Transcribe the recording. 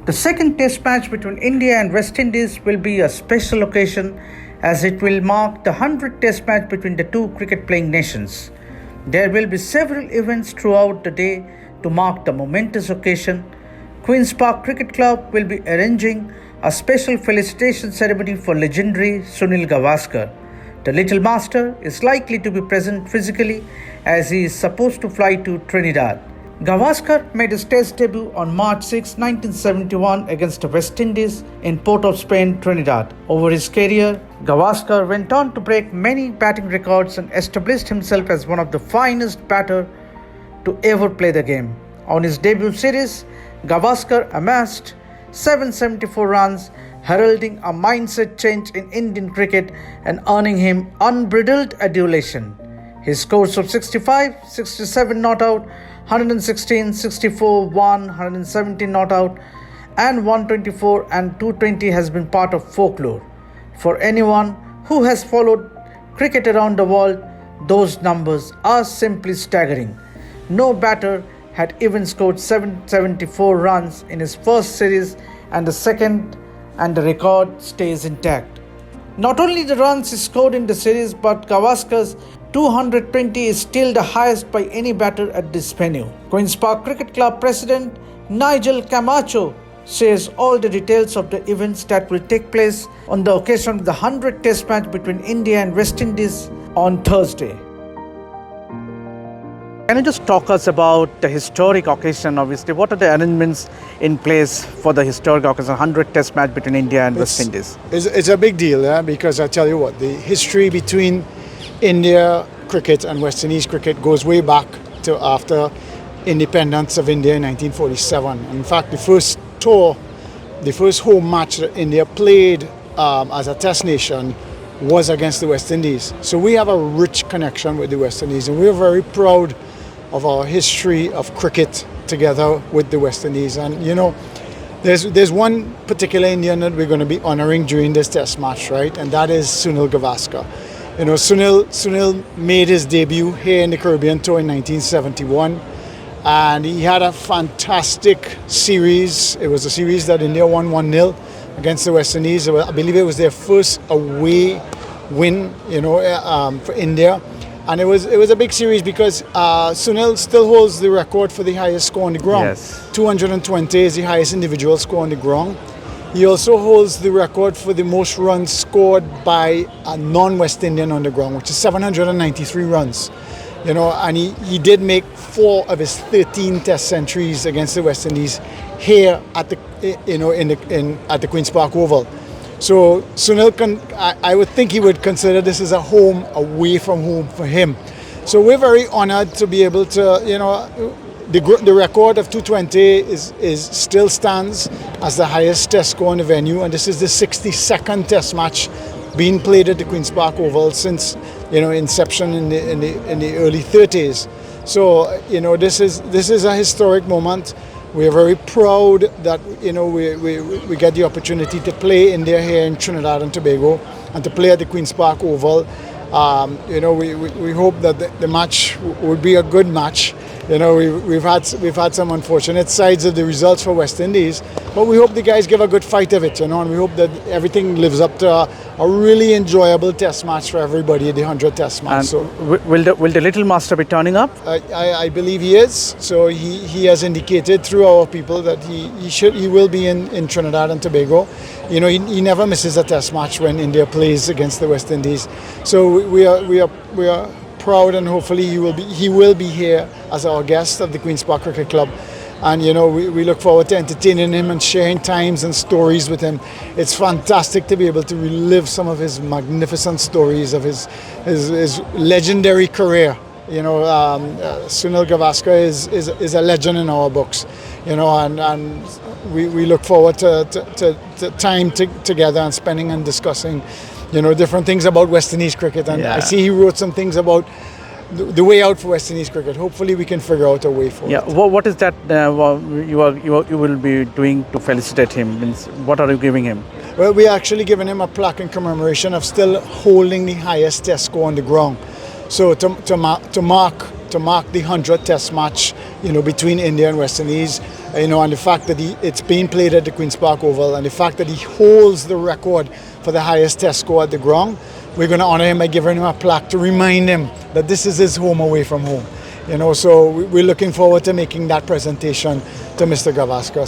The second test match between India and West Indies will be a special occasion as it will mark the 100th test match between the two cricket-playing nations. There will be several events throughout the day to mark the momentous occasion. Queen's Park Cricket Club will be arranging a special felicitation ceremony for legendary Sunil Gavaskar. The Little Master is likely to be present physically as he is supposed to fly to Trinidad. Gavaskar made his test debut on March 6, 1971 against the West Indies in Port of Spain, Trinidad. Over his career, Gavaskar went on to break many batting records and established himself as one of the finest batters to ever play the game. On his debut series, Gavaskar amassed 774 runs, heralding a mindset change in Indian cricket and earning him unbridled adulation. His scores of 65, 67 not out, 116, 64, 1, 117 not out, and 124 and 220 has been part of folklore. For anyone who has followed cricket around the world, those numbers are simply staggering. No batter had even scored 774 runs in his first series and the record stays intact. Not only the runs he scored in the series, but Gavaskar's 220 is still the highest by any batter at this venue. Queen's Park Cricket Club President Nigel Camacho shares all the details of the events that will take place on the occasion of the 100th Test match between India and West Indies on Thursday. Can you just talk us about the historic occasion? Obviously, what are the arrangements in place for the historic occasion, 100th Test match between India and West Indies? It's a big deal, yeah, because I tell you what, the history between India cricket and West Indies cricket goes way back to after independence of India in 1947. In fact, the first home match that India played as a test nation was against the West Indies. So we have a rich connection with the West Indies, and we're very proud of our history of cricket together with the West Indies. And you know, there's one particular Indian that we're going to be honoring during this test match, right? And that is Sunil Gavaskar. You know, Sunil made his debut here in the Caribbean Tour in 1971, and he had a fantastic series. It was a series that India won 1-0 against the West Indies. I believe it was their first away win, you know, for India. And it was a big series because Sunil still holds the record for the highest score on the ground. Yes. 220 is the highest individual score on the ground. He also holds the record for the most runs scored by a non-West Indian on the ground, which is 793 runs. You know, and he did make 4 of his 13 Test centuries against the West Indies here at the at the Queen's Park Oval. So Sunil, I would think he would consider this as a home away from home for him. So we're very honoured to be able to, you know, the record of 220 is still stands as the highest Test score in the venue, and this is the 62nd Test match being played at the Queen's Park Oval since, you know, inception in the early 30s. So you know, this is a historic moment. We are very proud that, you know, we get the opportunity to play India here in Trinidad and Tobago and to play at the Queen's Park Oval. You know, we hope that the match would be a good match. You know, we've had some unfortunate sides of the results for West Indies, but we hope the guys give a good fight of it, you know, and we hope that everything lives up to a really enjoyable Test match for everybody, the 100th Test match. And so, will the Little Master be turning up? I believe he is. So he has indicated through our people that he will be in Trinidad and Tobago. You know, he never misses a Test match when India plays against the West Indies. So we are proud, and hopefully he will be here as our guest of the Queen's Park Cricket Club. And you know, we look forward to entertaining him and sharing times and stories with him. It's fantastic to be able to relive some of his magnificent stories of his legendary career. You know, Sunil Gavaskar is a legend in our books. You know, and we look forward to time together and spending and discussing, you know, different things about West Indies cricket. And I see he wrote some things about the way out for West Indies cricket. Hopefully we can figure out a way for it. Yeah, what is that you will be doing to felicitate him? Means, what are you giving him? Well, we're actually giving him a plaque in commemoration of still holding the highest Test score on the ground. So to mark to mark the 100th Test match, between India and West Indies, and the fact that it's being played at the Queen's Park Oval, and the fact that he holds the record for the highest Test score at the ground. We're going to honour him by giving him a plaque to remind him that this is his home away from home. So we're looking forward to making that presentation to Mr. Gavaskar.